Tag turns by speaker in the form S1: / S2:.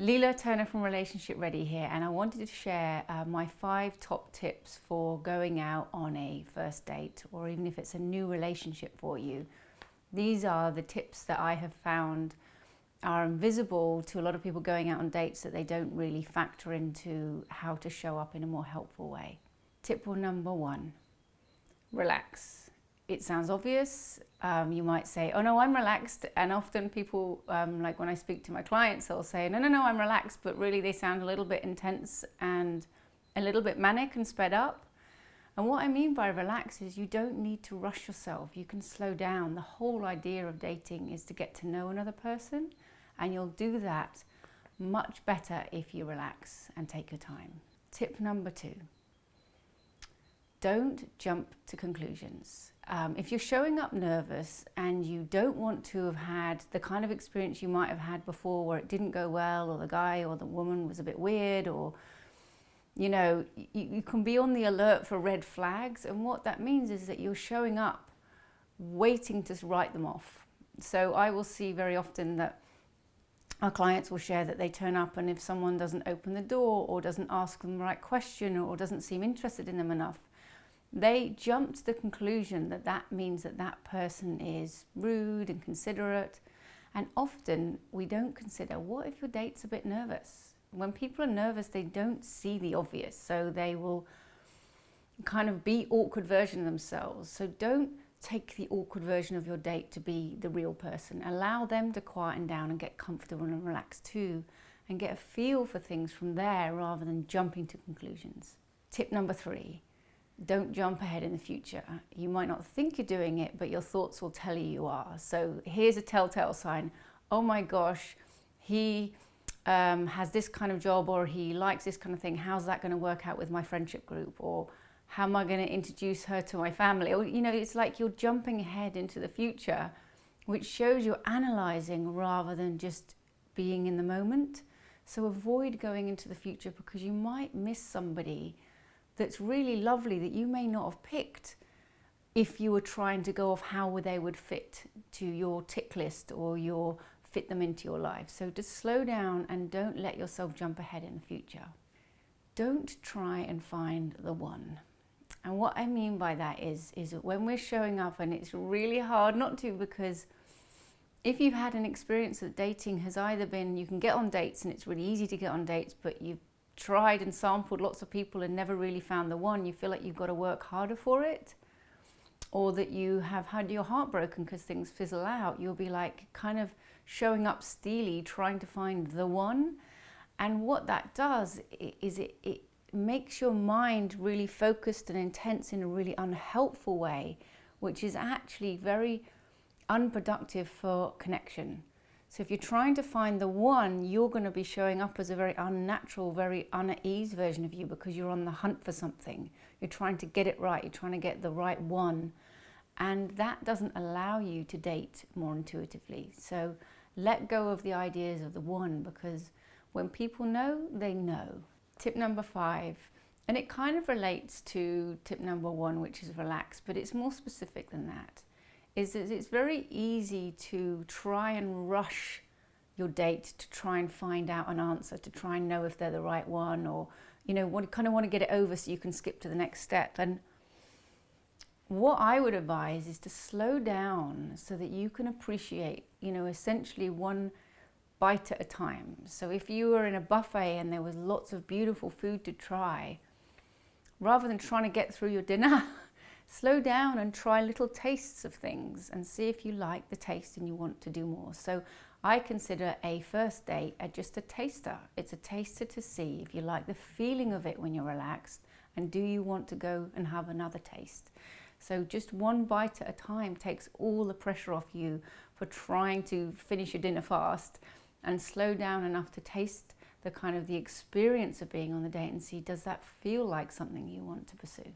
S1: Lila Turner from Relationship Ready here, and I wanted to share my 5 top tips for going out on a first date, or even if it's a new relationship for you. These are the tips that I have found are invisible to a lot of people going out on dates, that they don't really factor into how to show up in a more helpful way. Tip number 1, relax. It sounds obvious. You might say, oh no, I'm relaxed. And often people, like when I speak to my clients, they'll say, no, I'm relaxed. But really they sound a little bit intense and a little bit manic and sped up. And what I mean by relax is you don't need to rush yourself. You can slow down. The whole idea of dating is to get to know another person. And you'll do that much better if you relax and take your time. Tip number 2. Don't jump to conclusions. If you're showing up nervous and you don't want to have had the kind of experience you might have had before where it didn't go well, or the guy or the woman was a bit weird, or you can be on the alert for red flags, and what that means is that you're showing up waiting to write them off. So I will see very often that our clients will share that they turn up, and if someone doesn't open the door or doesn't ask them the right question or doesn't seem interested in them enough, they jump to the conclusion that that means that that person is rude and considerate. And often we don't consider, what if your date's a bit nervous? When people are nervous, they don't see the obvious, so they will kind of be awkward version of themselves. So don't take the awkward version of your date to be the real person. Allow them to quieten down and get comfortable and relaxed too, and get a feel for things from there rather than jumping to conclusions. Tip number 3. Don't jump ahead in the future. You might not think you're doing it, but your thoughts will tell you are. So here's a telltale sign. Oh my gosh, he has this kind of job, or he likes this kind of thing. How's that going to work out with my friendship group? Or how am I going to introduce her to my family? Or, it's like you're jumping ahead into the future, which shows you're analyzing rather than just being in the moment. So avoid going into the future, because you might miss somebody that's really lovely that you may not have picked if you were trying to go off how they would fit to your tick list or fit them into your life. So just slow down and don't let yourself jump ahead in the future. Don't try and find the one. And what I mean by that is that when we're showing up, and it's really hard not to, because if you've had an experience that dating has either been, you can get on dates and it's really easy to get on dates, but you've tried and sampled lots of people and never really found the one, you feel like you've got to work harder for it, or that you have had your heart broken because things fizzle out, you'll be like kind of showing up steely trying to find the one. And what that does is it makes your mind really focused and intense in a really unhelpful way, which is actually very unproductive for connection. So if you're trying to find the one, you're going to be showing up as a very unnatural, very unease version of you, because you're on the hunt for something. You're trying to get it right. You're trying to get the right one. And that doesn't allow you to date more intuitively. So let go of the ideas of the one, because when people know, they know. Tip number 5, and it kind of relates to tip number 1, which is relax, but it's more specific than that. Is that it's very easy to try and rush your date to try and find out an answer, to try and know if they're the right one, or kind of want to get it over so you can skip to the next step. And what I would advise is to slow down so that you can appreciate, essentially one bite at a time. So if you were in a buffet and there was lots of beautiful food to try, rather than trying to get through your dinner, slow down and try little tastes of things and see if you like the taste and you want to do more. So I consider a first date just a taster. It's a taster to see if you like the feeling of it when you're relaxed, and do you want to go and have another taste. So just one bite at a time takes all the pressure off you for trying to finish your dinner fast, and slow down enough to taste the experience of being on the date and see, does that feel like something you want to pursue?